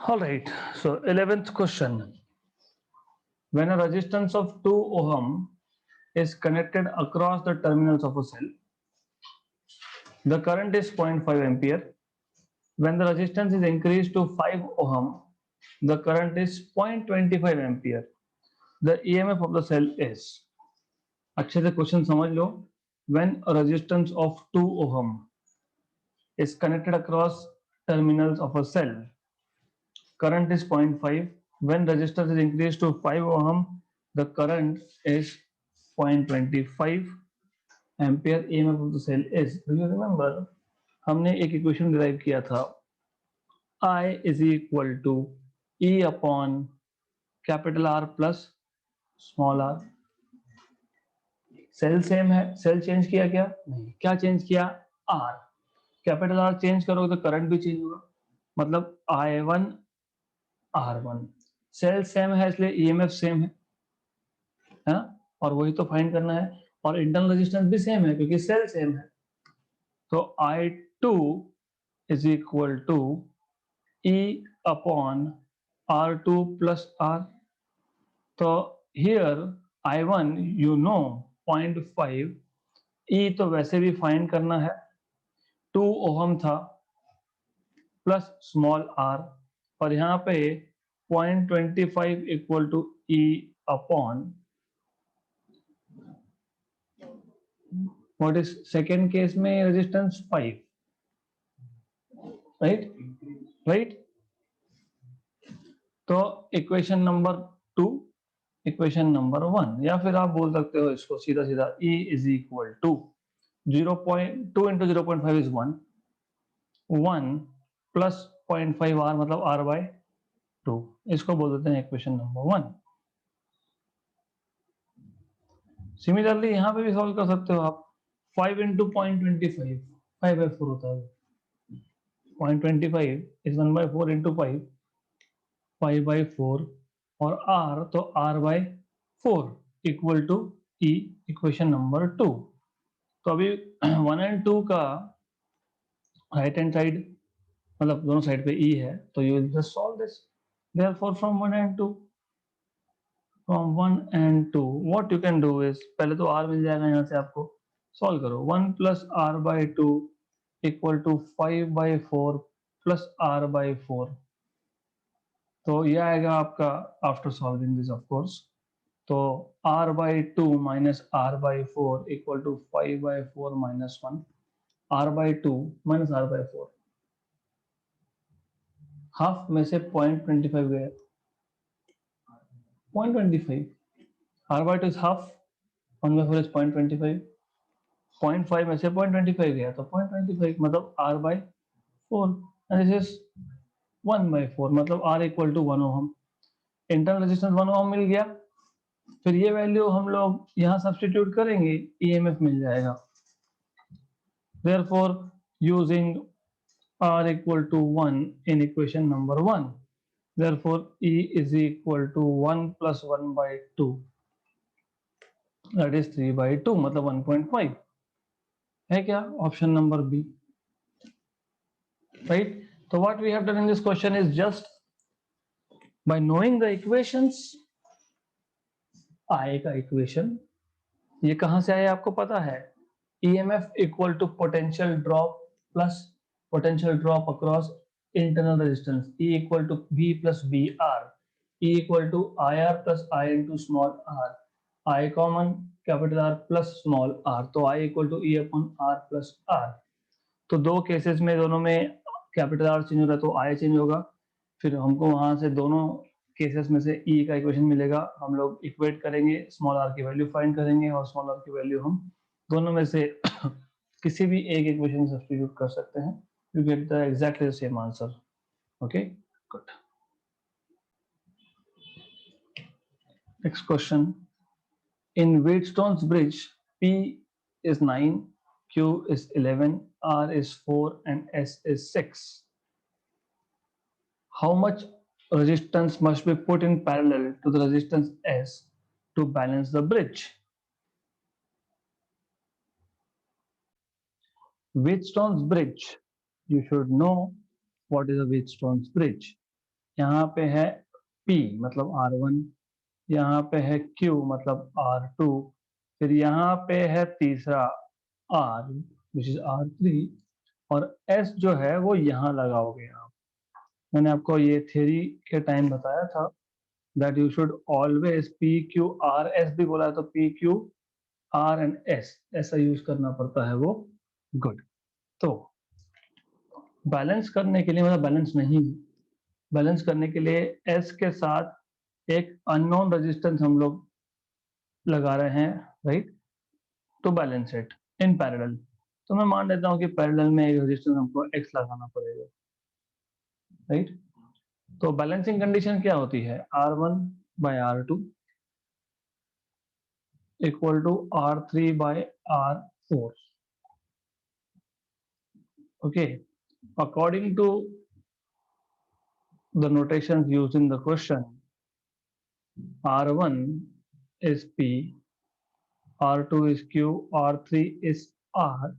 All right, so 11th question. When a resistance of 2 ohm is connected across the terminals of a cell, the current is 0.5 ampere. When the resistance is increased to 5 ohm, the current is 0.25 ampere. The EMF of the cell is. अच्छे से question समझ लो. When a resistance of 2 ohm is connected across terminals of a cell, current is 0.5. When resistance is increased to 5 ohm, the current is 0.25 ampere. EMF of the cell is. Do you remember? हमने एक equation derive किया था. I is equal to E upon capital R plus small r. Cell same है. Cell change किया क्या? नहीं. क्या change किया? R. कैपिटल R चेंज करोगे तो करंट भी चेंज होगा. मतलब I1 R1. सेल सेम है इसलिए ईएमएफ सेम है, और वही तो फाइंड करना है. और इंटरनल रेजिस्टेंस भी सेम है क्योंकि सेल सेम है. तो I2 is equal to E upon R2 plus R. तो here I1 you know 0.5. E तो वैसे भी फाइंड करना है. 2 ओहम था प्लस स्मॉल r, और यहाँ पे 0.25 equal to E upon what is second case में रेजिस्टेंस 5, राइट राइट. तो इक्वेशन नंबर 2, इक्वेशन नंबर 1, या फिर आप बोल सकते हो इसको सीधा सीधा E इज equal to 0.2 into 0.5 is 1 plus 0.5 r मतलब r बाय 2. इसको बोल देते हैं इक्वेशन नंबर 1. सिमिलरली यहां पे भी सॉल्व कर सकते हो आप. 5 इंटू 0.25 5/4 होता है. 0.25 इज 1/4 इंटू 5 5/4, और r तो r/4 equal to E, equation number 2. तो अभी 1 एंड 2 का राइट हैंड साइड मतलब दोनों साइड पे E है, तो you will just solve this. Therefore from 1 and 2, from 1 and 2 what you can do is पहले तो r मिल जाएगा. यहाँ से आपको सॉल्व करो. 1 plus r by 2 equal to 5/4 plus r by 4. तो ये आएगा आपका after solving this of course. तो r by 2 minus r by 4 equal to 5/4 minus 1. r by 2 minus r by 4, half में से 0.25 गया. 0.25. r by 2 is half. 1/4 is 0.25. 0.5 में से 0.25 गया तो 0.25 मतलब r by 4, and this is 1/4 मतलब r equal to 1 ohm. Internal resistance 1 ohm मिल गया. फिर ये वैल्यू हम लोग यहाँ सब्स्टिट्यूट करेंगे, ईएमएफ मिल जाएगा. Therefore, using r equal to 1 in equation number 1, therefore E is equal to 1 plus 1/2, that is 3/2 मतलब 1.5 है क्या? Option number B, right. तो what we have done in this question is just by knowing the equations. I का equation ये कहां से आया आपको पता है. EMF equal to potential drop plus potential drop across internal resistance. E equal to V plus B R. E equal to I R plus I into small R. I common capital R plus small r. तो I equal to E upon R plus R. तो दो cases में दोनों में capital R change हो रहा है तो I चेंज होगा. फिर हमको वहां से दोनों केसेस में से E का इक्वेशन मिलेगा. हम लोग इक्वेट करेंगे, स्मॉल r की वैल्यू फाइंड करेंगे, और स्मॉल r की वैल्यू हम दोनों में से किसी भी एक इक्वेशन सब्स्टिट्यूट कर सकते हैं. You get the exactly the same answer. Okay, good. Next question. In Wheatstone's bridge, P is 9, Q is 11, R is 4, and S is 6. How much resistance must be put in parallel to the resistance S to balance the bridge? Wheatstone's bridge. You should know what is a Wheatstone's bridge. यहाँ पे है P मतलब R1, यहाँ पे है Q मतलब R2, फिर यहाँ पे है तीसरा R विच इज R3, और S जो है वो यहाँ लगाओगे आप। मैंने आपको ये थ्योरी के टाइम बताया था that you should always PQRS भी बोला है तो PQR एंड S ऐसा यूज करना पड़ता है वो। गुड। तो बैलेंस करने के लिए मतलब बैलेंस नहीं, बैलेंस करने के लिए S के साथ एक अननोन रेजिस्टेंस हम लोग लगा रहे हैं, right, to balance it in parallel. तो मैं मान लेता हूँ कि पैरेलल में एक रेजिस्टेंस हमको X लगाना पड़ेगा, राइट। तो बैलेंसिंग कंडीशन क्या होती है, R1 by R2 equal to R3 by R4। Okay, according to the notations used in the question, R1 is P, R2 is Q, R3 is R,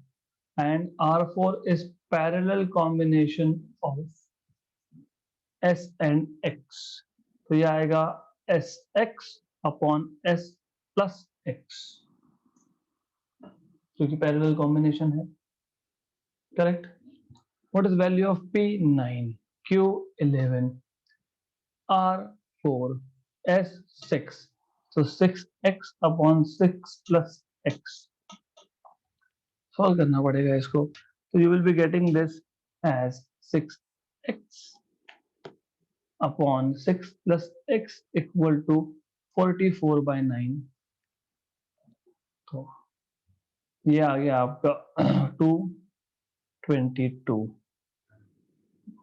and R4 is parallel combination of S and X। तो ये आएगा SX upon S plus X, क्योंकि parallel combination है, correct. What is value of P? 9, Q 11, R4, S6, so 6x upon 6 plus x। Solve करना पड़ेगा इसको, तो you will be getting this as 6x upon 6 plus x equal to 44 by 9। तो ये आ गया आपका 222,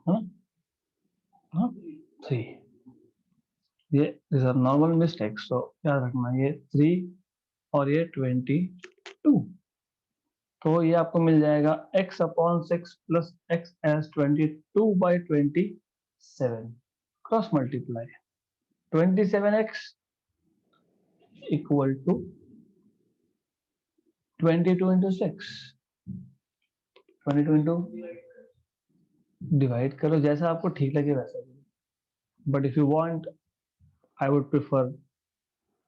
हाँ हाँ 3। ये दिस आर नॉर्मल मिस्टेक्स, तो याद रखना ये 3 और ये 22। तो ये आपको मिल जाएगा x upon 6 plus x as 22 by 27, cross multiply 27x equal to 22 into 6, 22 into divide करो, जैसा आपको ठीक लगे वैसा। But if you want, I would prefer,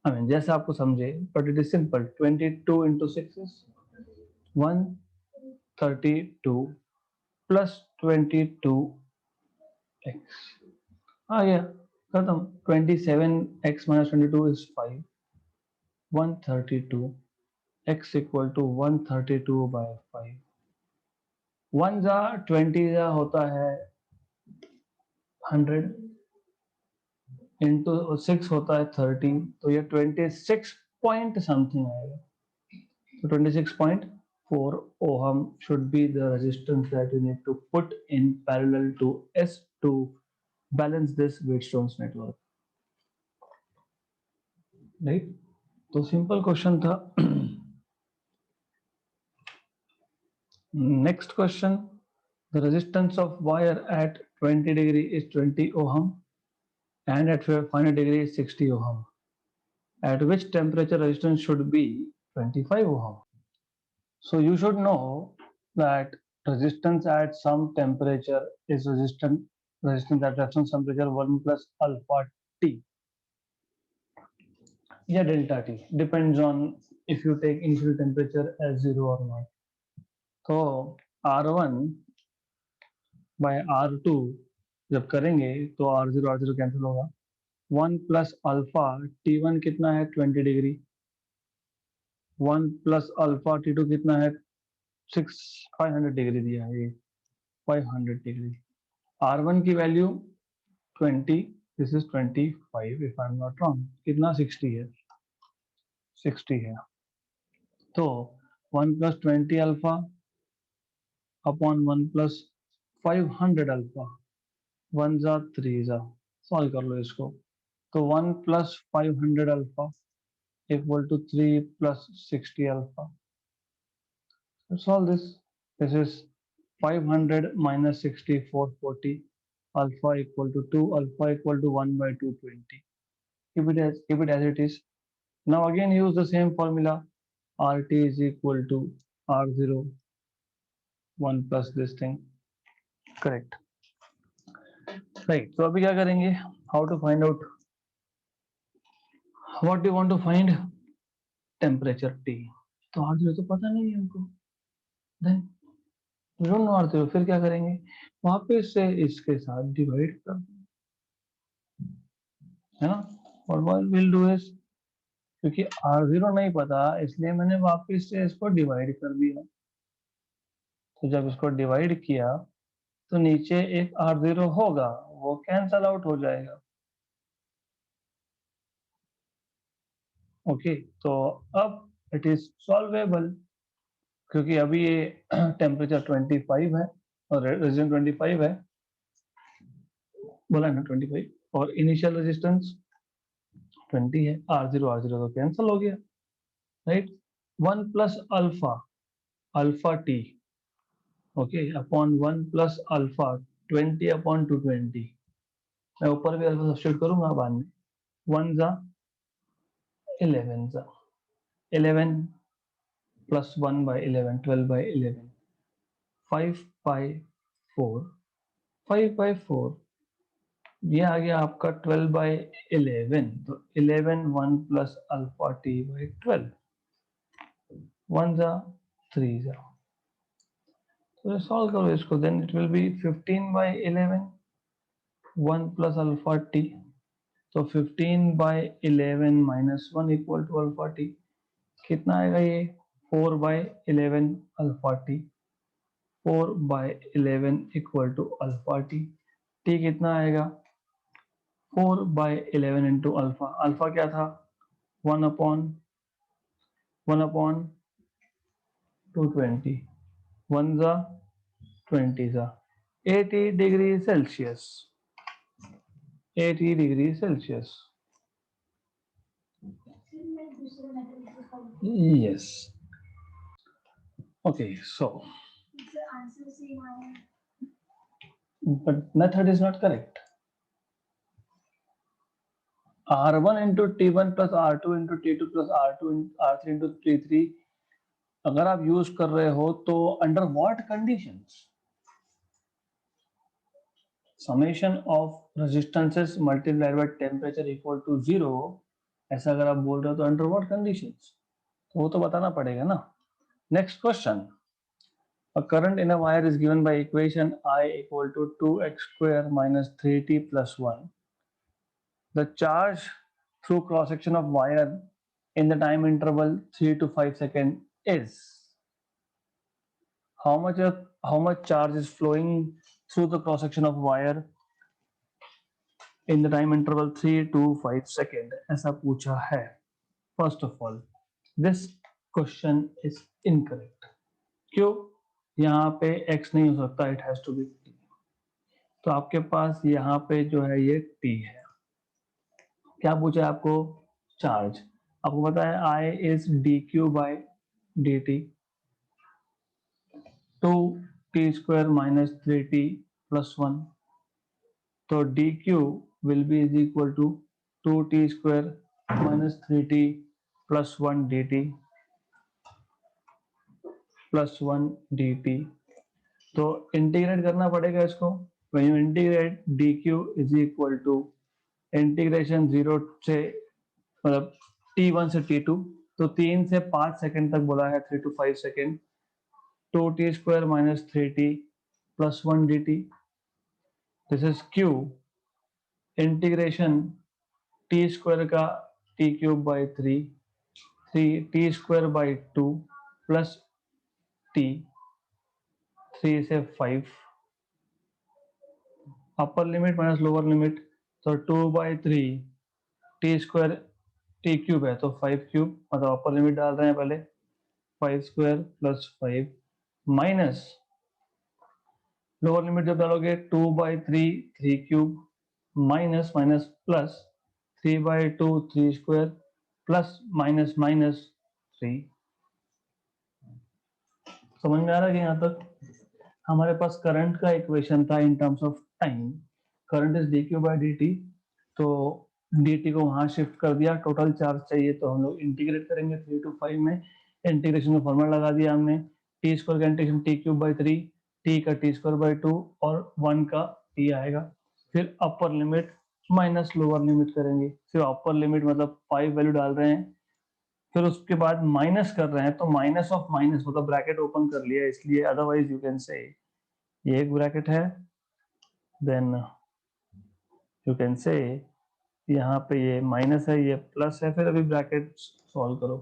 I mean जैसा आपको समझे, but it is simple. 22 into 6 is 132 plus 22x आ गया, खत्म। 27x minus 22 is 5, 132 x equal to 132 by 5। 1 जा 20 जा होता है 100, इंटू 6 होता है 30, तो ये 26 पॉइंट समथिंग आएगा। तो 26.4 ohm should be the resistance that you need to put in parallel to S to balance this Wheatstone's network, right? तो सिंपल क्वेश्चन था। Next question, the resistance of wire at 20 degree is 20 ohm and at 500 degree is 60 ohm. At which temperature resistance should be 25 ohm? So you should know that resistance at some temperature is resistance at reference temperature 1 plus alpha t, या delta t, depends on if you take initial temperature as 0 or not। तो R1 by R2 जब करेंगे तो R0 cancel होगा, 1 plus alpha T1 कितना है 20 degree, 1 plus alpha T2 कितना है 500 डिग्री दिया है, ये 500 डिग्री। R1 की value 20, this is 25 if I am not wrong, कितना 60 है, 60 है। तो 1 plus 20 alpha upon 1 plus 500 alpha, 1 जा 3 जा, सॉल्व कर लो इसको। तो 1 plus 500 alpha equal to 3 plus 60 alpha. Solve this, this is 500 minus 60, 440, alpha equal to 2, alpha equal to 1 by 220. Keep it as it is. Now again use the same formula, RT is equal to R0, 1 plus this thing, correct। Right, तो अभी क्या करेंगे, how to find out, what you want to find, temperature T। तो R0 तो पता नहीं है हमको, then we don't know R0, फिर क्या करेंगे, वापस से इसके साथ डिवाइड कर दें, है ना। और व्हाट विल डू इज, क्योंकि R0 नहीं पता इसलिए मैंने वापस से इसको डिवाइड कर दिया। तो जब इसको डिवाइड किया तो नीचे एक R0 होगा, वो कैंसल आउट हो जाएगा। ओके, तो अब इट इज सॉल्वेबल, क्योंकि अभी ये टेम्परेचर 25 है और रेजिस्टेंस 25 है, बोला है ना 25, और इनिशियल रेजिस्टेंस 20 है। R0 तो कैंसिल हो गया, right. 1 plus alpha, alpha T, okay, upon 1 plus alpha 20 upon 220, मैं ऊपर भी अल्फा सब्स्टिट्यूट करूंगा बाद में। 1 जा 11 जा 11 plus 1 by 11, 12 by 11, 5 by 4, 5 by 4, ये आ गया आपका 12 बाई 11, तो 11 1 प्लस अल्फा टी बाई 12, 1 जा 3 जा, तो सॉल्व करो इसको, then it will be 15 by 11, 1 plus alpha T, तो 15 by 11 minus 1 equal to alpha T, कितना आएगा ये, 4 by 11 alpha T, 4 by 11 equal to alpha T, T कितना आएगा, 4 बाई 11 इंटू अल्फा, अल्फा क्या था, 1 अपॉन 220, 1 जा 20 जा 80 degree Celsius, 80 degree Celsius, yes, okay, so but method is not correct. R1 into T1 plus R2 into T2 plus R3 into T3 अगर आप use कर रहे हो तो under what conditions, summation of resistances multiplied by temperature equal to 0, ऐसा अगर आप बोल रहे हो तो अंडर व्हाट कंडीशंस, तो वो तो बताना पड़ेगा ना। Next question, a current in a wire is given by equation I equal to 2x square minus 3t plus 1. The charge through cross section of wire in the time interval 3 to 5 seconds is, how much charge is flowing through the cross section of wire in the time interval 3 to 5 seconds, ऐसा पूछा है। First of all, this question is incorrect. क्यों, यहाँ पे x नहीं हो सकता, it has to be t, तो आपके पास यहाँ पे जो है ये t है। क्या पूछा है आपको, चार्ज, आपको पता है I is dq by dt, 2t square minus 3t plus 1, तो dq will be is equal to 2t square minus 3t plus 1 dt plus 1 dt, तो इंटीग्रेट करना पड़ेगा इसको। when you integrate dq is equal to integration 0 से मतलब t1 से t2, तो 3 से 5 सेकंड तक बोला है, 3 to 5 second, 2t square minus 3t plus 1 dt, this is q, integration t square का t cube by 3, 3t square by 2 plus t, 3 से 5, upper limit minus lower limit, तो 2 by 3 T square, T cube है तो 5 cube, मतलब upper limit डाल रहे हैं पहले, 5 square plus 5 minus lower limit जब डालोगे 2 by 3 3 cube minus minus plus 3 by 2 3 square plus minus minus 3। समझ में आ रहा है कि यहाँ तक हमारे पास करंट का इक्वेशन था in terms of time, current is D Q by D T, तो dt को वहां शिफ्ट कर दिया, टोटल चार्ज चाहिए तो हम लोग इंटीग्रेट करेंगे 3 to 5 में, इंटीग्रेशन का फॉर्मूला लगा दिया हमने, टी स्क्वायर का integration T cube by 3, T का टी स्क्वायर बाई 2 और 1 का टी आएगा, फिर upper limit minus lower limit करेंगे, फिर अपर लिमिट मतलब 5 वैल्यू डाल रहे हैं, फिर उसके बाद माइनस कर रहे हैं तो माइनस ऑफ माइनस मतलब ब्रैकेट ओपन कर लिया इसलिए, अदरवाइज यू कैन से ये एक ब्रैकेट है, देन यू कैन से यहाँ पे ये माइनस है, ये प्लस है, फिर अभी ब्रैकेट सॉल्व करो,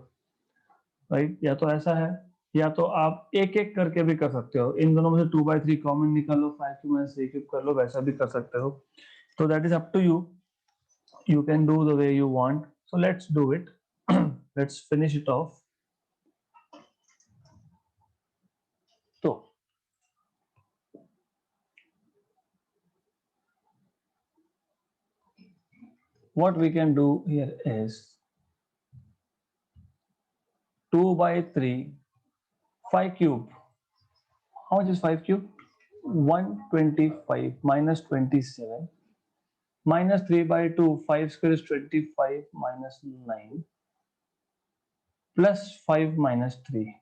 राइट। या तो ऐसा है, या तो आप एक एक करके भी कर सकते हो, इन दोनों में से 2/3 कॉमन निकालो, 5³ कर लो, वैसा भी कर सकते हो, तो that is up to you, you can do the way you want, so let's do it. Let's finish it off. So what we can do here is 2/3 5 cube. How much is 5 cube? 125 minus 27 minus 3/2, 5 square is 25 minus 9 plus 5 minus 3.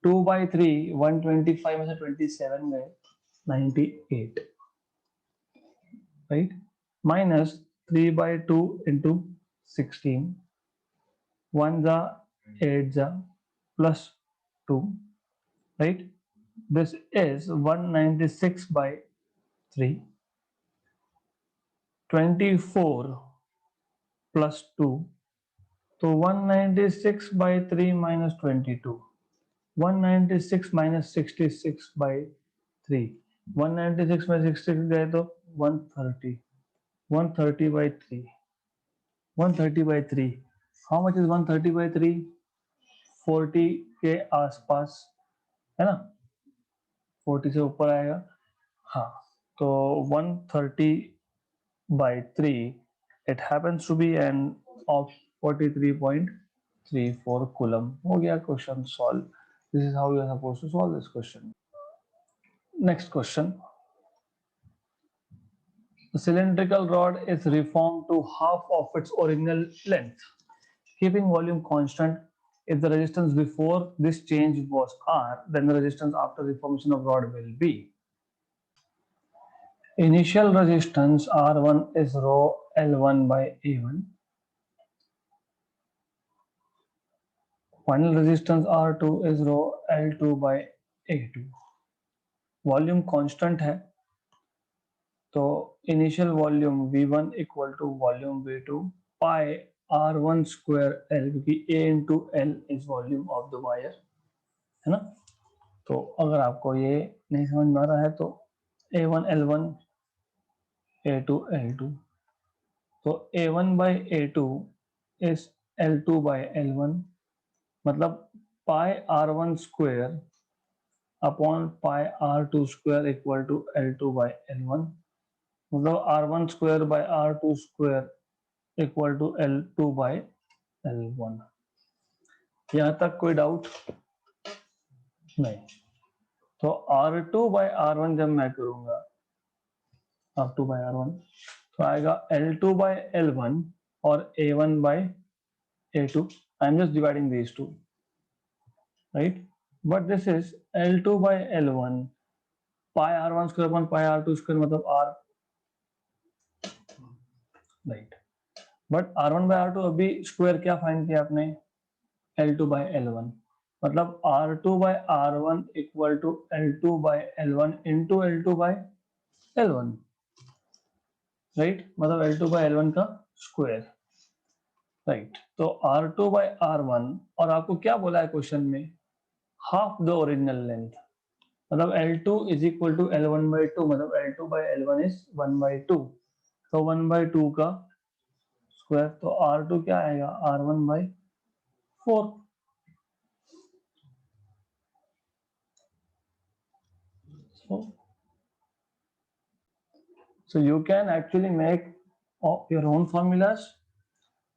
2/3 125 में से 27 गए 98, right? Minus 3/2 into 16, 1 जा 8 जा plus 2, right? This is 196/3. 24 plus 2, तो 196/3 minus 22, 196 minus 66/3, 196 में 66 गए तो 130, 130/3, 130/3. How much is 130/3? 40 के आसपास है ना, 40 से ऊपर आएगा, हाँ, तो 130/3 it happens to be an of 43.34 coulomb. हो गया question solve. This is how you are supposed to solve this question. Next question. The cylindrical rod is reformed to half of its original length, keeping volume constant. If the resistance before this change was R, then the resistance after reformation of rod will be. Initial resistance R1 is rho L1/A1. Final resistance R2 is rho L2/A2. Volume constant है तो initial volume V1 equal to volume V2 pi R1 square L, क्योंकि A into L is volume of the wire, है ना। तो अगर आपको ये नहीं समझ में आ रहा है तो A1 L1 A2 L2, तो A1/A2 इज L2/L1, मतलब pi R1 square upon pi R2 square equal to L2/L1, मतलब R1 square by R2 square equal to L2/L1. यहां तक कोई डाउट नहीं, तो R2/R1 जब मैं करूंगा R2/R1 तो आएगा L2/L1 और A1/A2. I am just dividing these two, right, but this is L2/L1 pi R1 square upon pi R2 square, मतलब R, राइट, बट R1/R2 अभी स्क्वायर क्या फाइंड किया आपने, L2/L1, मतलब R2/R1 equal to L2/L1 into L2/L1, right, मतलब L2/L1 का square, right. तो R2/R1 और आपको क्या बोला है क्वेश्चन में, हाफ द ओरिजिनल लेंथ, मतलब L2 is equal to L1/2, मतलब L2/L1 इज 1/2, तो 1/2 का स्क्वायर, तो R2 क्या आएगा, R1/4. So you can actually make your own formulas.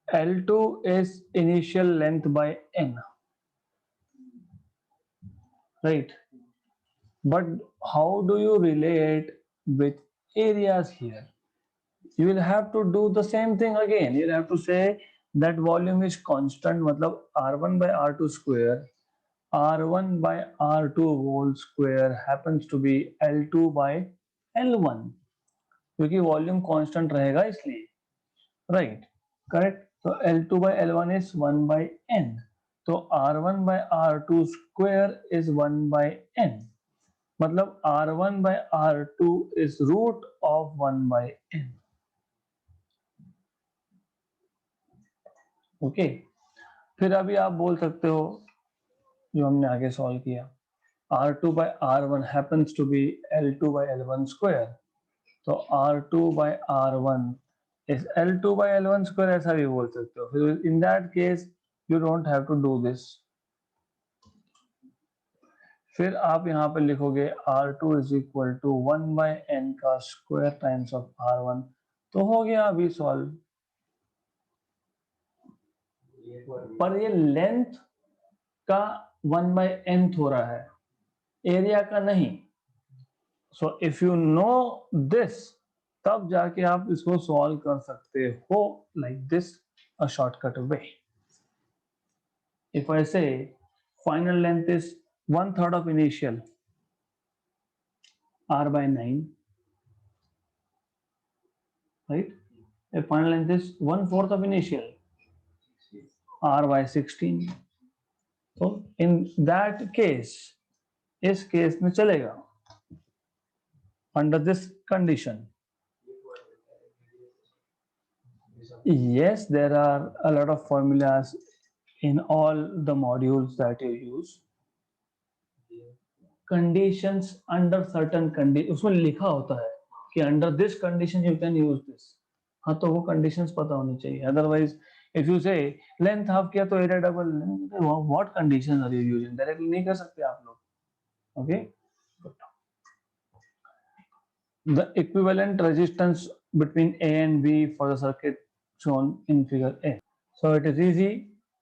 L2 is initial length by N, right? But how do you relate with areas here? You will have to do the same thing again. You'll have to say that volume is constant, मतलब R1/R2 square, R1/R2 whole square happens to be L2/L1. क्योंकि volume constant रहेगा इसलिए, right, correct. तो L2 by L1 is 1 by n, तो R1 by R2 square is 1 by n, मतलब R1 by R2 is root of 1 by n, okay. फिर अभी आप बोल सकते हो जो हमने आगे सॉल्व किया, R2 by R1 happens to be L2 by L1 square, तो R2 by R1 is L2 by L1 square, ऐसा भी बोल सकते हो। फिर in that case you don't have to do this। फिर आप यहाँ पे लिखोगे R2 is equal to 1 by n का स्क्वायर टाइम्स ऑफ R1, तो हो गया अभी सॉल्व। पर ये लेंथ का 1 by n हो रहा है, एरिया का नहीं। So if you know this, तब जाके आप इसको सॉल्व कर सकते हो like this, a shortcut way. If I say final length is 1/3 of initial r by 9, right? If final length is 1/4 of initial r by 16, so in that case, इस case में चलेगा under this condition। Yes, there are a lot of formulas in all the modules that you use। Conditions under certain condition, उसमें लिखा होता है कि under this condition you can use this। हाँ, तो वो conditions पता होनी चाहिए। Otherwise, if you say length half किया तो area double, what conditions are you using? Directly नहीं कर सकते आप लोग, okay? The equivalent resistance between A and B for the circuit shown in figure A। So it is easy,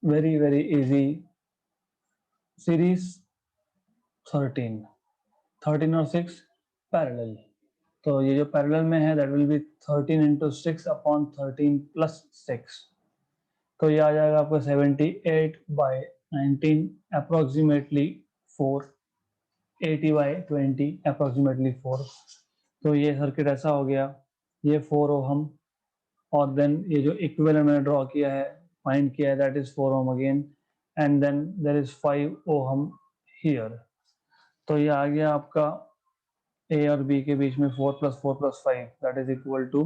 very very easy। Series 13 और 6 parallel, तो ये जो parallel में है that will be 13 into 6 upon 13 plus 6, तो ये आ जाएगा आपको 78 by 19 approximately 4, 80 by 20 approximately 4। तो ये सर्किट ऐसा हो गया, ये 4 ओहम, और देन ये जो इक्विवेलेंट मैंने ड्रॉ किया है, फाइंड किया है, that is 4 ohm again, and then there is 5 ohm here. तो ये आ गया आपका ए और बी के बीच में 4 + 4 + 5, that is equal to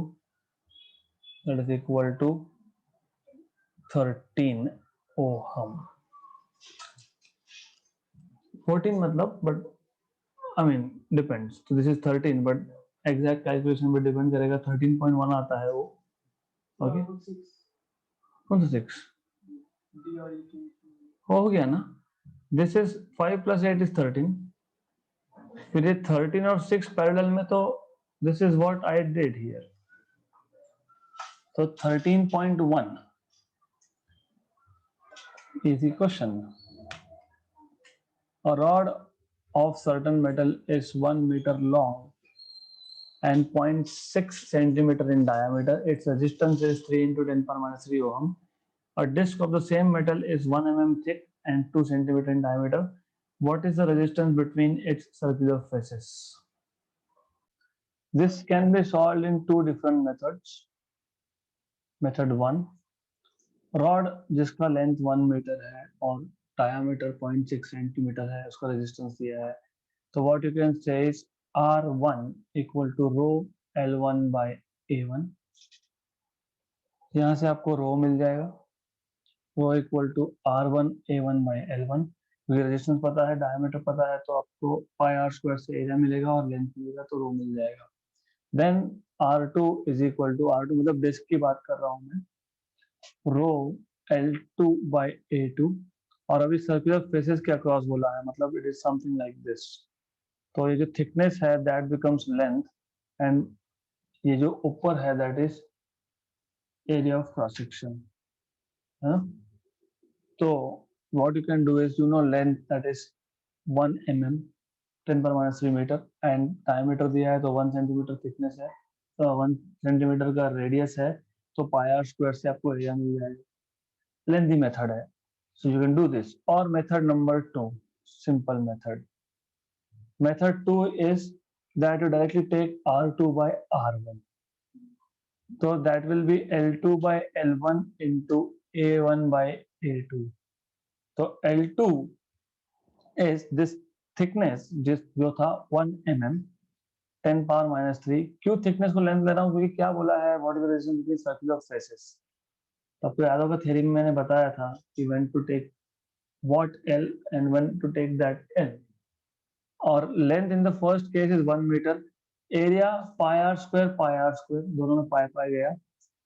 13 ohm. 14 मतलब, बट आई मीन डिपेंड्स, तो this is 13, but exact calculation पे डिपेंड करेगा। 13.1 आता है वो, ओके। कौन सा 6 हो गया ना, दिस इज 5 + 8 is 13, फिर ये 13 और 6 पैरेलल में, तो this is what I did here. तो 13.1 easy question। A rod of certain metal is 1 meter long and 0.6 centimeter in diameter. Its resistance is 3 into 10⁻³ ohm. A disc of the same metal is 1 mm thick and 2 centimeter in diameter. What is the resistance between its circular faces? This can be solved in two different methods। Method 1, rod जिसका length 1 metre है और diameter 0.6 centimetre है, उसका resistance दिया है, तो what you can say is R1 equal to rho L1 by A1। यहाँ से आपको रो मिल जाएगा, rho equal to R1 A1 bye L1, क्योंकि रेजिस्टेंस पता है, डायमीटर पता है, तो आपको πr² से एरिया मिलेगा और लेंथ मिलेगा, तो रो मिल जाएगा। Then R2 is equal to, R2 मतलब डिस्क की बात कर रहा हूँ मैं, रो L2 by A2, और अभी सर्कुलर फेसेस के अक्रॉस बोला है, मतलब it is something like this. तो ये जो थिकनेस है दैट बिकम्स लेंथ, एंड ये जो ऊपर है that is area of cross section, है। तो what you can do is, you know length that is 1 mm 10⁻³ metre, and diameter दिया है तो 1 सेंटीमीटर थिकनेस है, तो 1 सेंटीमीटर का रेडियस है, तो πr² से आपको एरिया मिल जाएगा। लेंथी मेथड है, so you can do this। or method number 2, simple method। Method 2 is that you directly take R2 by R1। तो that will be L2 by L1 into A1 by A2. तो L2 is this thickness जो था 1 mm 10 power minus 3. क्यों thickness को length ले रहा हूँ, क्योंकि क्या बोला है, what is the relation between circular faces. तो आपको याद होगा थ्योरी में मैंने बताया था कि when to take what L and when to take that L. और length in the first case is 1 meter. Area pi r square दोनों में पाई गया,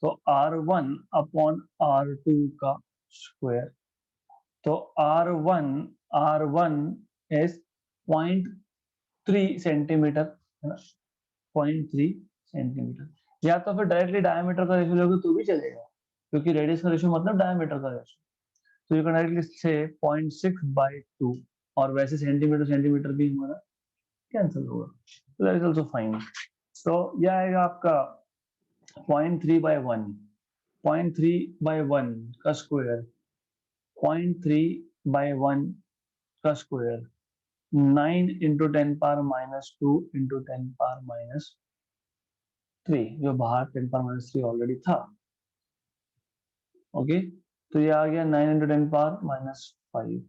तो R1 अपॉन R2 का स्क्वायर. तो R1 is 0.3 सेंटीमीटर, है ना, 0.3 सेंटीमीटर. या तो फिर डायरेक्टली डायमीटर का रेशियो लोगे तो भी चलेगा, क्योंकि रेडियस का रेशियो मतलब डायमीटर का रेशियो. तो यू कैन डायरेक्टली से 0.6 by 2, और वैसे सेंटीमीटर भी हमारा कैंसिल होगा, तो दैट इज आल्सो फाइन. तो यह आएगा आपका 0.3 by 1, 0.3 by 1 का स्क्वायर, 0.3 by 1 का square 9 into 10 power minus 2 into 10 power minus 3, जो बाहर 10 power minus 3 ऑलरेडी था. ओके, तो ये आ गया 9 into 10 power minus 5,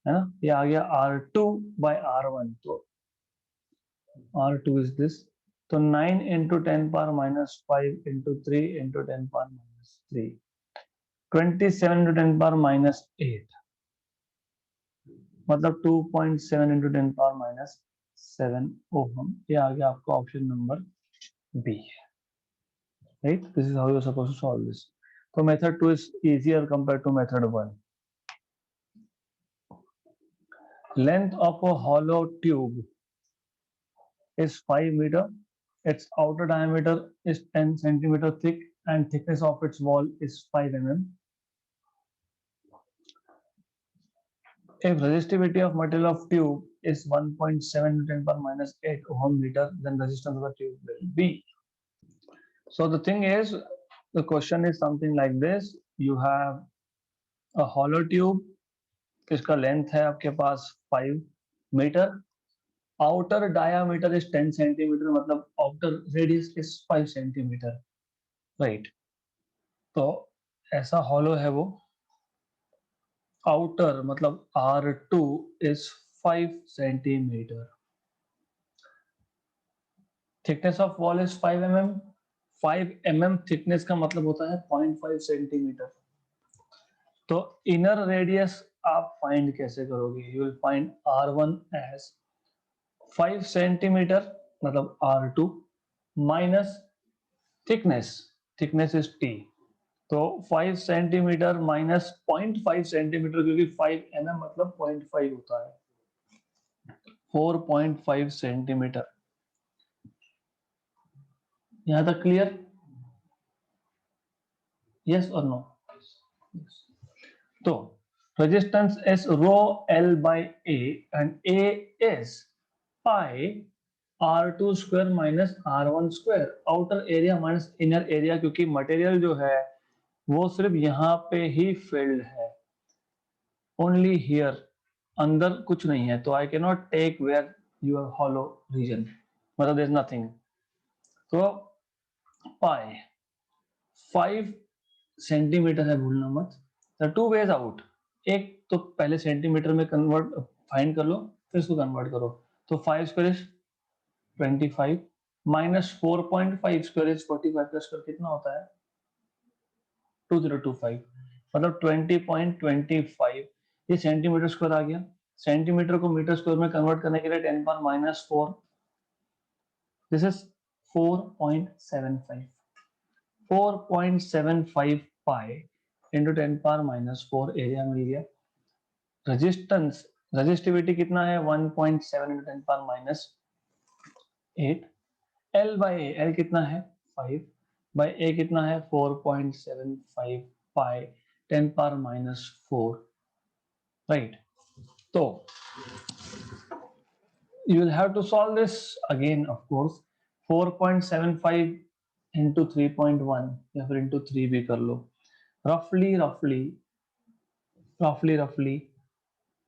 है ना. ये आ गया R2 by R1. तो R2 is this. तो 9 into 10 power minus 5 into 3 into 10 power minus 3, 27 into 10 power minus 8, मतलब 2.7 into 10 power minus 7 ohm. ये आ गया आपका option number B. Right? This is how you're supposed to solve this. So method 2 is easier compared to method 1. Length of a hollow tube is 5 meter. Its outer diameter is 10 centimeter thick and thickness of its wall is 5 mm. If resistivity of material of tube is 1.7 into 10 power minus 8 ohm meter, then resistance of the tube will be. So the thing is, the question is something like this. You have a hollow tube, इसका length है आपके पास 5 meter, outer diameter is 10 centimeter, मतलब outer radius is 5 centimeter, right? तो ऐसा hollow है वो, outer मतलब R2 is 5 centimeter, thickness of wall is 5 mm. 5 mm thickness का मतलब होता है 0.5 सेंटीमीटर. तो इनर रेडियस आप फाइंड कैसे करोगे? You will find R1 as 5 centimetre मतलब R2 minus thickness is T. तो 5 सेंटीमीटर माइनस 0.5 सेंटीमीटर, क्योंकि 5 mm मतलब 0.5 होता है, 4.5 सेंटीमीटर. यहां तक क्लियर? यस और नो? तो resistance is rho L by A and A is pi R2 square minus R1 square, outer area minus inner area, क्योंकि मटेरियल जो है वो सिर्फ यहाँ पे ही फिल्ड है, ओनली हियर, अंदर कुछ नहीं है. तो I can not take where your hollow region, मतलब देयर इज नथिंग. तो पाई 5 सेंटीमीटर है, भूलना मत. द टू वेज आउट, एक तो पहले सेंटीमीटर में कन्वर्ट फाइंड कर लो, फिर इसको कन्वर्ट करो. तो 5 square is 25 minus 4.5 square is 45 का स्क्वायर कितना होता है? 2025, मतलब 20.25. ये सेंटीमीटर स्क्वायर आ गया. सेंटीमीटर को मीटर स्क्वायर में कन्वर्ट करने के लिए 10 power minus 4, this is 4.75. 4.75 pi into 10 power minus 4 area मिल गया. रेजिस्टेंस, रेजिस्टिविटी कितना है? 1.7 into 10 power minus 8. L by A, L कितना है? 5 बाई ए कितना है? 4.75 पाई 10 पावर माइनस 4, राइट? तो you will have to solve this again, of course. 4.75 into 3.1 या फिर into 3 भी कर लो. roughly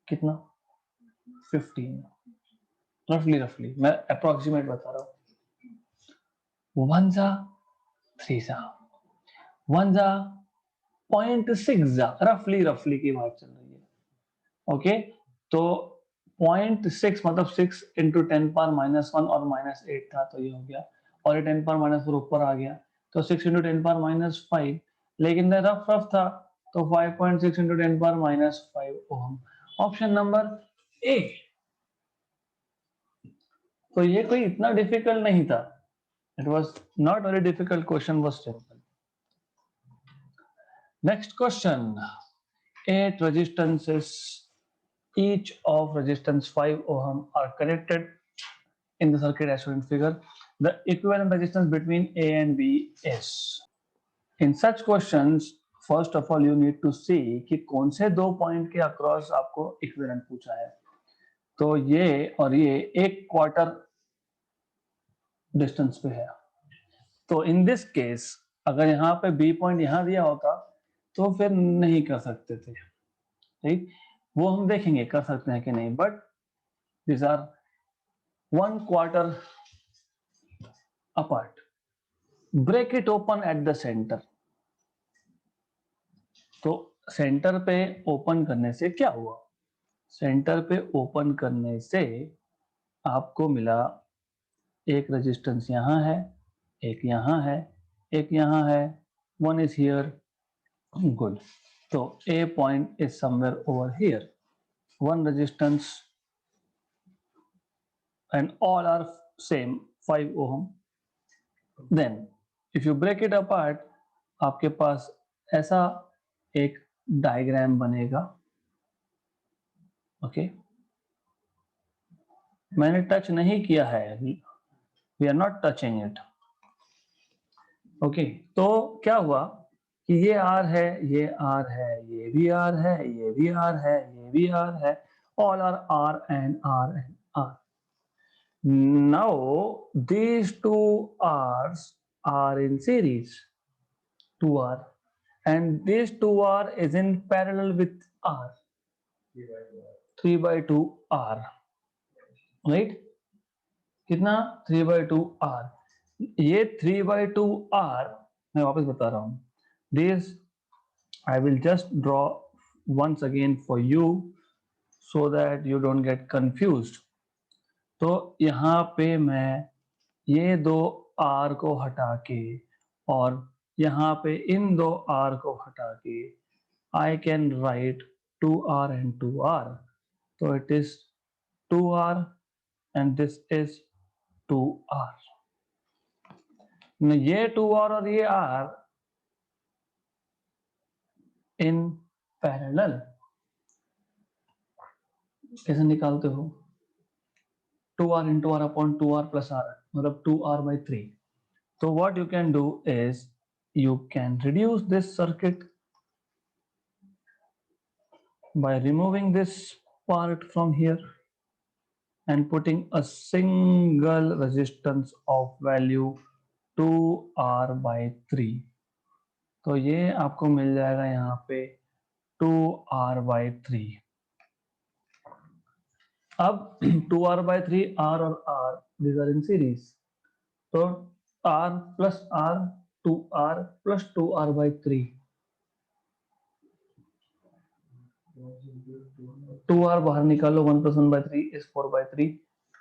कितना? 15. roughly मैं approximate बता रहा हूँ. 1 जा 3 जा 1 जा 0.6 जा, रफली की बात चल रही है। ओके, तो 0.6 मतलब 6 इंटू 10⁻⁻1 और -8 था, तो ये हो गया, और ये 10⁻⁴ ऊपर आ गया, तो 6 इंटू 10⁻⁵, लेकिन रफ था, तो 5.6 into 10⁻⁵ ohm. Option number A. तो ये कोई इतना डिफिकल्ट नहीं था, it was not very difficult, question was simple. Next question, 8 resistances, each of resistance 5 ohm are connected in the circuit as shown in figure. The equivalent resistance between A and B is. In such questions, first of all you need to see कि कौन से दो point के across आपको equivalent पूछा है। तो ये और ये 1/4 डिस्टेंस पे है, तो इन दिस केस अगर यहाँ पे बी पॉइंट यहाँ दिया होता तो फिर नहीं कर सकते थे, ठीक, वो हम देखेंगे कर सकते हैं कि नहीं, but this are 1/4 apart. Break it open at the center. तो सेंटर पे ओपन करने से क्या हुआ? सेंटर पे ओपन करने से आपको मिला एक रेजिस्टेंस यहाँ है, एक यहाँ है, एक यहाँ है, one is here, good. तो A point is somewhere over here. One resistance and all are same 5 ohm. Then if you break it apart, आपके पास ऐसा एक डायग्राम बनेगा। ओके, मैंने टच नहीं किया है, we are not touching it. Okay, तो क्या हुआ कि ये आर है, ये आर है, ये भी आर है, ये भी आर है, ये भी आर है, all are R and R and R. Now these two R's are in series, 2R, and these 2R is in parallel with R, 3/2R, right? कितना 3/2R, ये 3/2R मैं वापस बता रहा हूँ, this I will just draw once again for you so that you don't get confused. तो यहाँ पे मैं ये दो R को हटा के और यहाँ पे इन दो R को हटा के I can write 2R and 2R. So it is 2R and this is 2R. ये 2R और ये R in parallel कैसे निकालते हो? 2R into R upon 2R plus R, मतलब 2R/3. So what you can do is you can reduce this circuit by removing this part from here and putting a single resistance of value 2R/3. तो ये आपको मिल जाएगा यहाँ पे 2R/3। अब 2R/3, R और R these are in series, तो R plus R 2R plus 2R/3, 2R बाहर निकालो, 1 plus 1/3 is 4/3,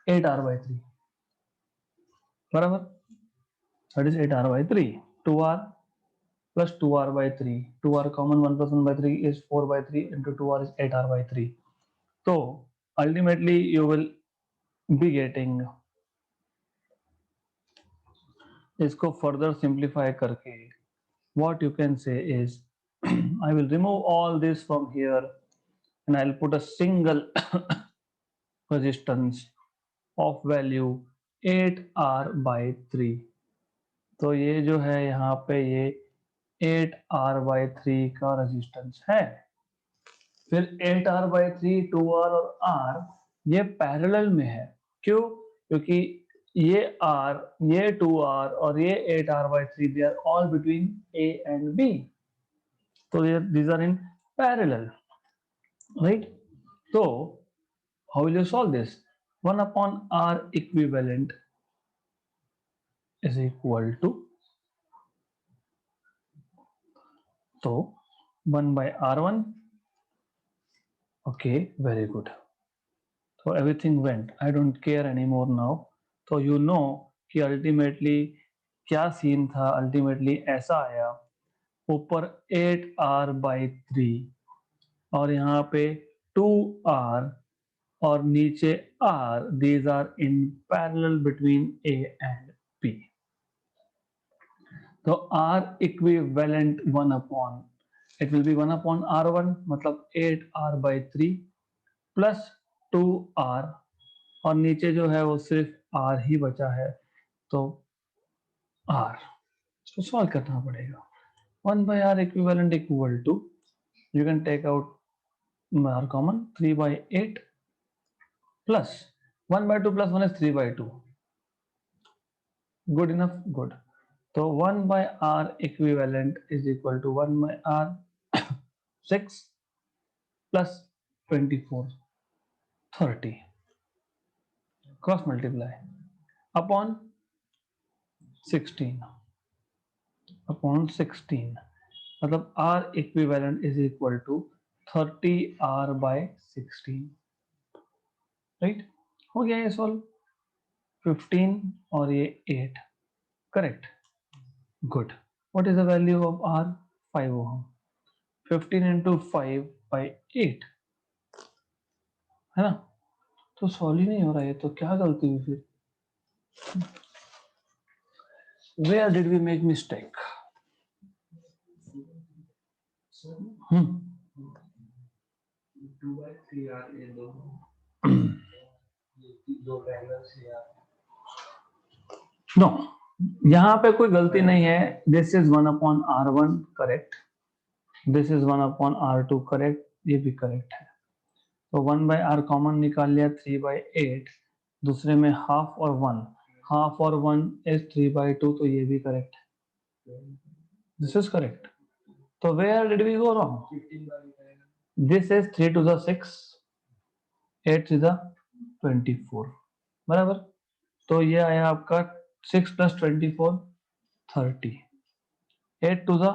8R/3, बराबर, that is 8R/3, 2R plus 2R/3, 2R common, 1 plus 1/3 is 4/3 into 2R is 8R/3. So ultimately you will be getting, इसको further simplify करके what you can say is I will remove all this from here and I'll put a single resistance of value 8R/3. तो ये जो है यहाँ पे ये 8R/3 का रेजिस्टेंस है। फिर 8R/3, 2R और R ये पैरेलल में है, क्यों? क्योंकि ये R, ये 2R और ये 8R/3 they are all between A and B, so these are in parallel, right? So how will you solve this? 1 upon R equivalent is equal to तो 1 by R1. Okay, very good. So everything went. I don't care anymore now. तो you know कि ultimately क्या scene था, ultimately ऐसा आया, ऊपर 8R/3 और यहाँ पे 2R और नीचे R. These are in parallel between A and B. तो R equivalent 1 upon, it will be 1 upon R1 मतलब 8R/3 प्लस 2R और नीचे जो है वो सिर्फ R ही बचा है तो R. तो सॉल्व करना पड़ेगा. 1 by R equivalent equal to, you can take out R common, 3/8 plus 1 by 2 plus 1 is 3/2. Good enough? Good. So 1 by R equivalent is equal to 1 by R 6 plus 24, 30. Cross multiply upon 16. Upon 16. मतलब R equivalent is equal to 30R/16. Right? हो गया ये solve. 15 और ये 8. Correct. Good. What is the value of R? 5 ohm. 15 into 5/8 है ना. तो solve ही नहीं हो रहा है. तो क्या गलती हुई फिर? Where did we make mistake? 2/3R ये दो ट्रायंगल्स यार. No, यहाँ पे कोई गलती नहीं है. This is 1 upon R1 correct. This is 1 upon R2 correct. ये भी correct है. तो 1 by R कॉमन निकाल लिया. 3/8 दूसरे में हाफ और 1. हाफ और 1 is 3/2 तो ये भी correct है. This is correct. तो where did we go wrong? 15/8 This is 3 to the 6, 8 to the 24. बराबर. तो ये आया आपका 6 plus 24 30. 8 to the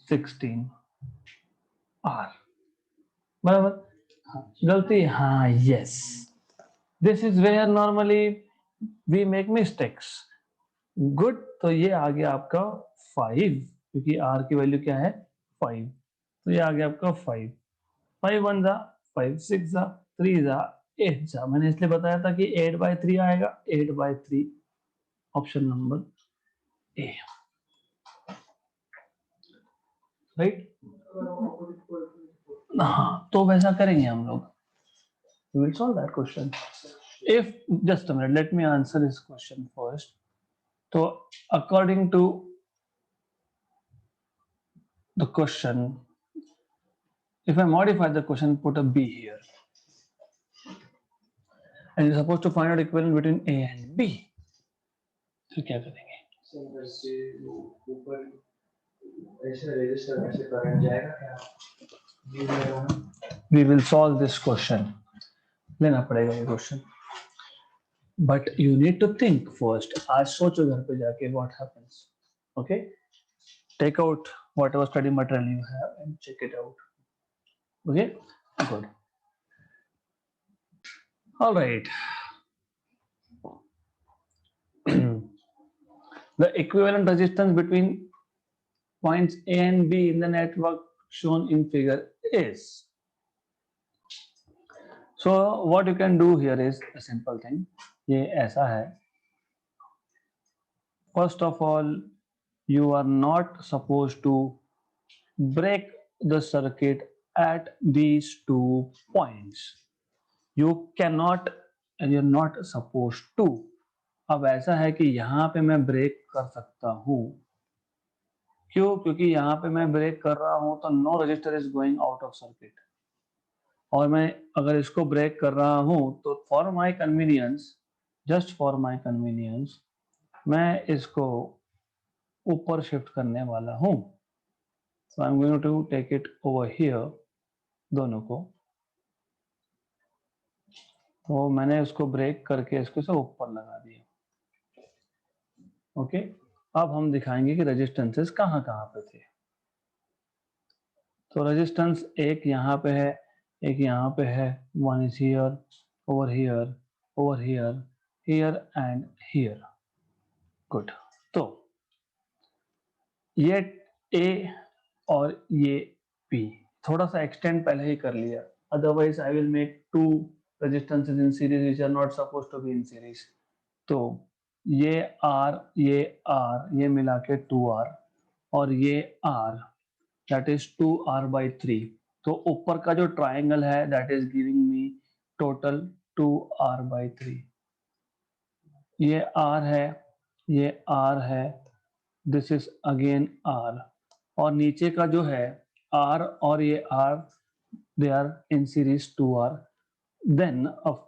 16 R. बराबर. गलती. हाँ, yes. This is where normally we make mistakes. Good. तो ये आ गया आपका 5 क्योंकि R की वैल्यू क्या है 5. तो ये आ गया आपका 5. 5 1 जा 5, 6 जा 3 जा 8 जा. मैंने इसलिए बताया था कि 8/3 आएगा. 8/3 ऑप्शन नंबर ए. राइट. हाँ, तो वैसा करेंगे हम लोग. We will solve that question. If just a minute, let me answer this question first. So according to the question, if I modify the question, put a B here, and you're supposed to find out equivalent between A and B. तो क्या करेंगे? Centre से ऊपर ऐसे register में से current जाएगा क्या? We will solve this question. लेना पड़ेगा ये question. But you need to think first. आज सोचो घर पे जाके what happens. Okay? Take out whatever study material you have and check it out. Okay? Good. All right. The equivalent resistance between points A and B in the network shown in figure is. So what you can do here is a simple thing. ये ऐसा है. First of all, you are not supposed to break the circuit at these 2 points. You cannot and you're not supposed to. अब ऐसा है कि यहाँ पे मैं ब्रेक कर सकता हूँ. क्यों? क्योंकि यहाँ पे मैं ब्रेक कर रहा हूँ तो no register is going out of circuit. और मैं अगर इसको ब्रेक कर रहा हूँ तो for my convenience, just for my convenience, मैं इसको ऊपर शिफ्ट करने वाला हूँ. So I am going to take it over here, दोनों को. तो मैंने उसको ब्रेक करके इसको से ऊपर लगा दिया. ओके. अब हम दिखाएंगे कि रेजिस्टेंसेस कहाँ कहाँ पे थे. तो रेजिस्टेंस एक यहाँ पे है, एक यहाँ पे है, one is here, over here, over here, here and here. Good. तो ये ए और ये बी थोड़ा सा एक्सटेंड पहले ही कर लिया, otherwise I will make two resistances in series which are not supposed to be in series. तो ये ये मिला के 2R और ये R दैट इज 2R/3। तो ऊपर का जो ट्राइंगल है that is giving me total 2R/3। ये R है, ये R है, दिस इज अगेन R, और नीचे का जो है R और ये R they are in series 2R। Then of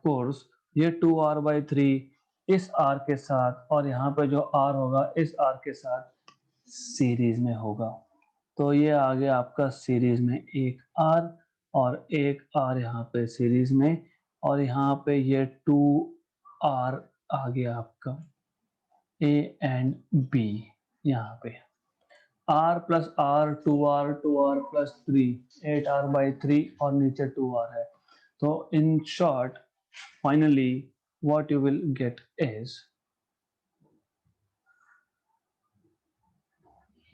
course ये 2R/3 इस R के साथ और यहाँ पे जो R होगा इस R के साथ सीरीज में होगा। तो ये आ गया आपका सीरीज में एक R और एक R यहाँ पे सीरीज में, और यहाँ पे ये 2R आ गया आपका A एंड B यहाँ पे। R plus R 2R plus 3 8R/3 और नीचे 2R है। तो in short finally what you will get is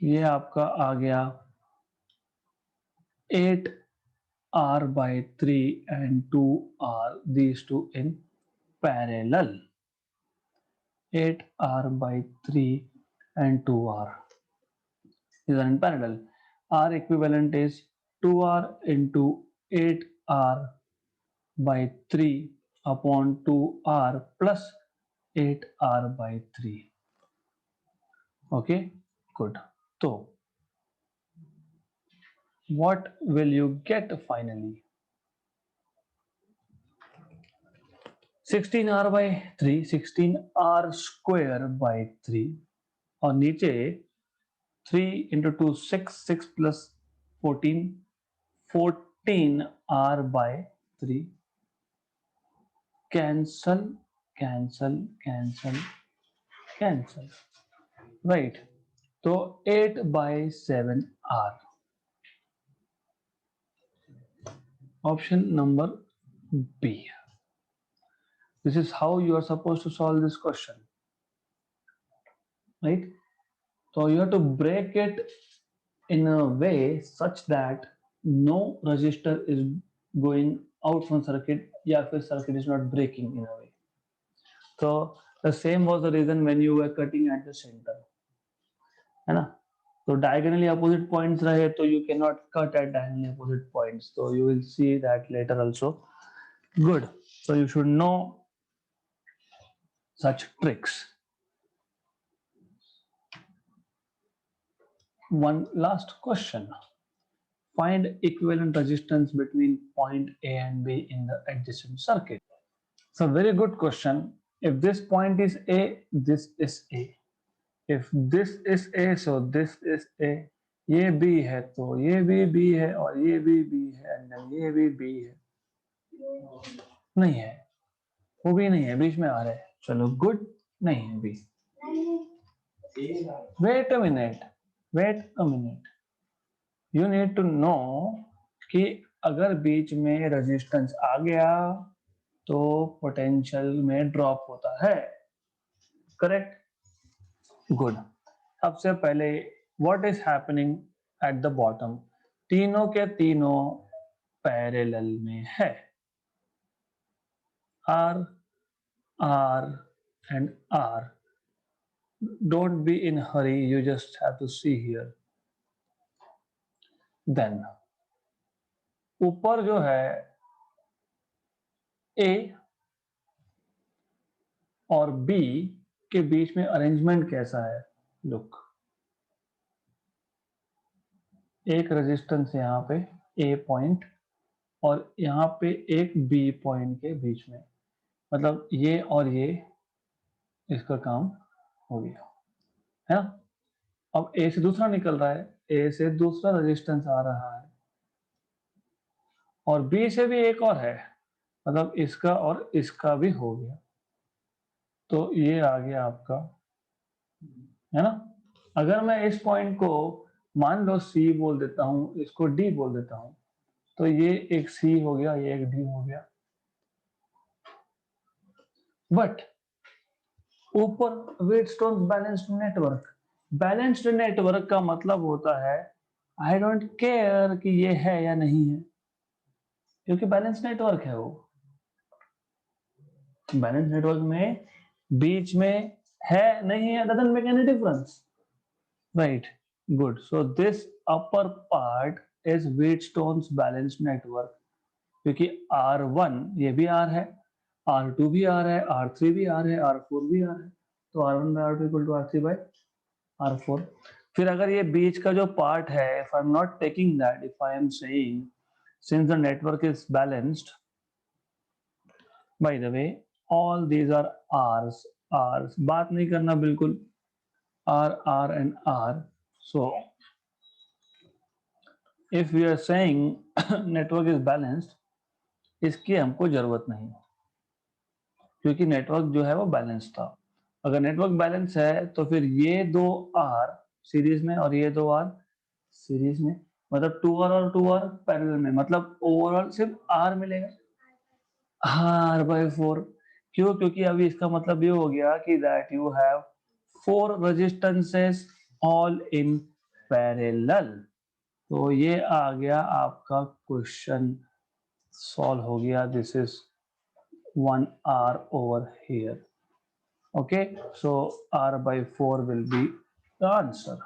ये आपका आ गया 8R/3 and 2R, these two in parallel, 8R/3 and 2R these are in parallel. R equivalent is 2R into 8R/3 upon 2R plus 8R/3. Okay, good. So what will you get finally? 16R/3, 16R square by 3, और नीचे 3 into 2 6, 6 plus 14, 14R/3, cancel, right? तो 8/7R, option number B. This is how you are supposed to solve this question, right? So you have to break it in a way such that no resistor is going out from circuit, या फिर circuit is not breaking in a way. So the same was the reason when you were cutting at the center, है ना? तो diagonally opposite points रहे तो you cannot cut at diagonally opposite points. So you will see that later also. Good. So you should know such tricks. One last question. Find equivalent resistance between point A and B in the adjacent circuit. So very good question. If this point is A, this is A. If this is A, so this is A. ये B है तो ये भी B है और ये भी B है and then ये भी B है। नहीं है, वो भी नहीं है, बीच में आ रहा है। चलो गुड, नहीं है B। Wait a minute. You need to know कि अगर बीच में रेजिस्टेंस आ गया तो पोटेंशियल में ड्रॉप होता है, करेक्ट? गुड। सबसे पहले what is happening at the bottom, तीनों के तीनों पैरेलल में है, R, R and R. Don't be in hurry, you just have to see here. Then ऊपर जो है A और B के बीच में अरेंजमेंट कैसा है? लुक, एक रेजिस्टेंस यहाँ पे A पॉइंट और यहाँ पे एक B पॉइंट के बीच में, मतलब ये और ये, इसका काम हो गया है ना? अब A से दूसरा निकल रहा है, A से दूसरा रेजिस्टेंस आ रहा है और B से भी एक और है, मतलब इसका और इसका भी हो गया। तो ये आ गया आपका, है ना? अगर मैं इस पॉइंट को मान लो C बोल देता हूँ, इसको D बोल देता हूँ, तो ये एक C हो गया, ये एक D हो गया। बट ऊपर Wheatstone balanced network, balanced network का मतलब होता है आई डोंट केयर कि ये है या नहीं है, क्योंकि बैलेंस नेटवर्क है वो। बैलेंस नेटवर्क में बीच में है नहीं है doesn't make any difference, right? Good. So this upper part is Wheatstone's balanced network, क्योंकि R1 ये भी R है, R2 भी R है, R3 भी R है, R4 भी R है, तो R1 by R2 equal to R3 by R4। फिर अगर ये बीच का जो पार्ट है, if I'm not taking that, if I am saying since the network is balanced, by the way all these are R's, R's बात नहीं करना बिल्कुल, R, R and R। So if we are saying network is balanced, इसकी हमको जरूरत नहीं, क्योंकि network जो है वो बैलेंस था। अगर नेटवर्क बैलेंस है तो फिर ये दो R सीरीज में और ये दो R सीरीज में, मतलब 2R और 2R पैरेलल में, मतलब ओवरऑल सिर्फ R मिलेगा। हाँ, R/4। क्यों? क्योंकि अभी इसका मतलब ये हो गया कि that you have 4 resistances all in parallel. तो ये आ गया आपका क्वेश्चन सॉल्व हो गया। This is 1R over here. Okay, so R/4 will be the answer.